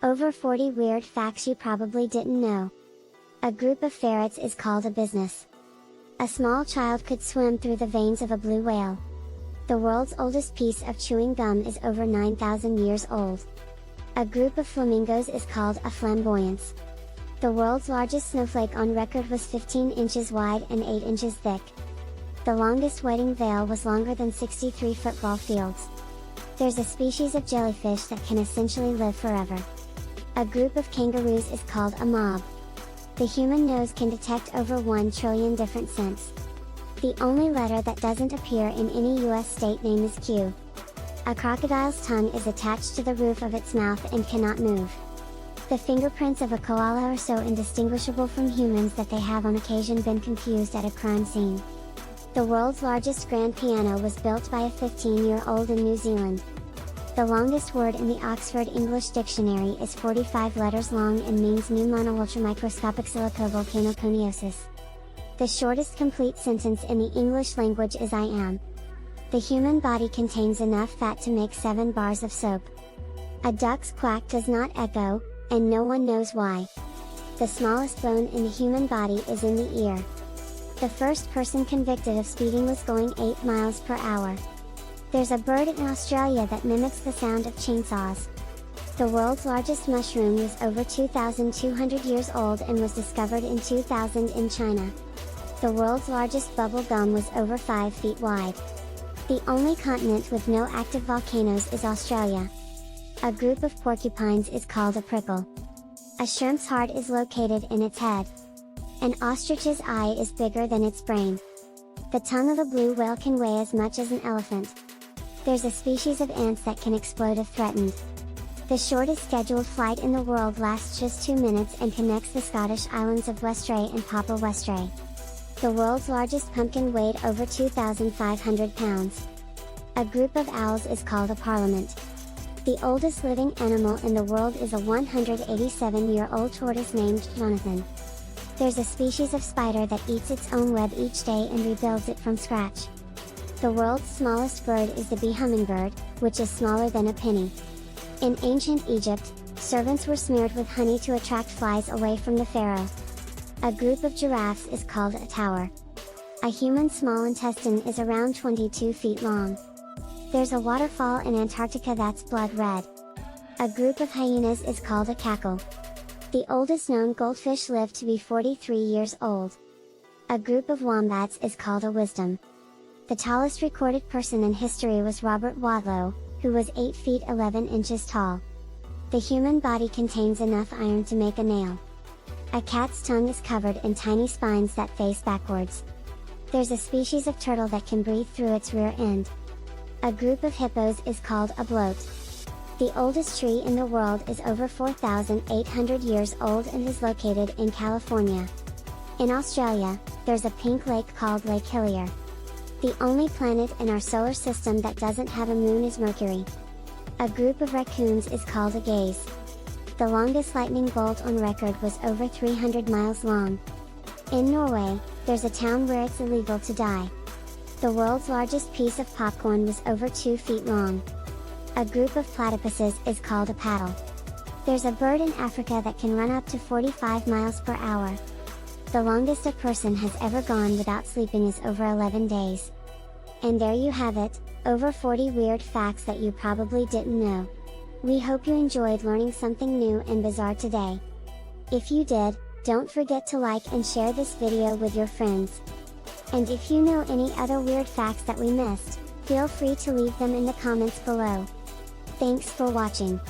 Over 40 weird facts you probably didn't know. A group of ferrets is called a business. A small child could swim through the veins of a blue whale. The world's oldest piece of chewing gum is over 9,000 years old. A group of flamingos is called a flamboyance. The world's largest snowflake on record was 15 inches wide and 8 inches thick. The longest wedding veil was longer than 63 football fields. There's a species of jellyfish that can essentially live forever. A group of kangaroos is called a mob. The human nose can detect over 1 trillion different scents. The only letter that doesn't appear in any US state name is Q. A crocodile's tongue is attached to the roof of its mouth and cannot move. The fingerprints of a koala are so indistinguishable from humans that they have on occasion been confused at a crime scene. The world's largest grand piano was built by a 15-year-old in New Zealand. The longest word in the Oxford English Dictionary is 45 letters long and means new monoultramicroscopic silicovolcanoconiosis. The shortest complete sentence in the English language is I am. The human body contains enough fat to make 7 bars of soap. A duck's quack does not echo, and no one knows why. The smallest bone in the human body is in the ear. The first person convicted of speeding was going 8 miles per hour. There's a bird in Australia that mimics the sound of chainsaws. The world's largest mushroom was over 2,200 years old and was discovered in 2000 in China. The world's largest bubble gum was over 5 feet wide. The only continent with no active volcanoes is Australia. A group of porcupines is called a prickle. A shrimp's heart is located in its head. An ostrich's eye is bigger than its brain. The tongue of a blue whale can weigh as much as an elephant. There's a species of ants that can explode if threatened. The shortest scheduled flight in the world lasts just 2 minutes and connects the Scottish islands of Westray and Papa Westray. The world's largest pumpkin weighed over 2,500 pounds. A group of owls is called a parliament. The oldest living animal in the world is a 187-year-old tortoise named Jonathan. There's a species of spider that eats its own web each day and rebuilds it from scratch. The world's smallest bird is the bee hummingbird, which is smaller than a penny. In ancient Egypt, servants were smeared with honey to attract flies away from the pharaoh. A group of giraffes is called a tower. A human small intestine is around 22 feet long. There's a waterfall in Antarctica that's blood red. A group of hyenas is called a cackle. The oldest known goldfish lived to be 43 years old. A group of wombats is called a wisdom. The tallest recorded person in history was Robert Wadlow, who was 8 feet 11 inches tall. The human body contains enough iron to make a nail. A cat's tongue is covered in tiny spines that face backwards. There's a species of turtle that can breathe through its rear end. A group of hippos is called a bloat. The oldest tree in the world is over 4,800 years old and is located in California. In Australia, there's a pink lake called Lake Hillier. The only planet in our solar system that doesn't have a moon is Mercury. A group of raccoons is called a gaze. The longest lightning bolt on record was over 300 miles long. In Norway, there's a town where it's illegal to die. The world's largest piece of popcorn was over 2 feet long. A group of platypuses is called a paddle. There's a bird in Africa that can run up to 45 miles per hour. The longest a person has ever gone without sleeping is over 11 days. And there you have it, over 40 weird facts that you probably didn't know. We hope you enjoyed learning something new and bizarre today. If you did, don't forget to like and share this video with your friends. And if you know any other weird facts that we missed, feel free to leave them in the comments below. Thanks for watching.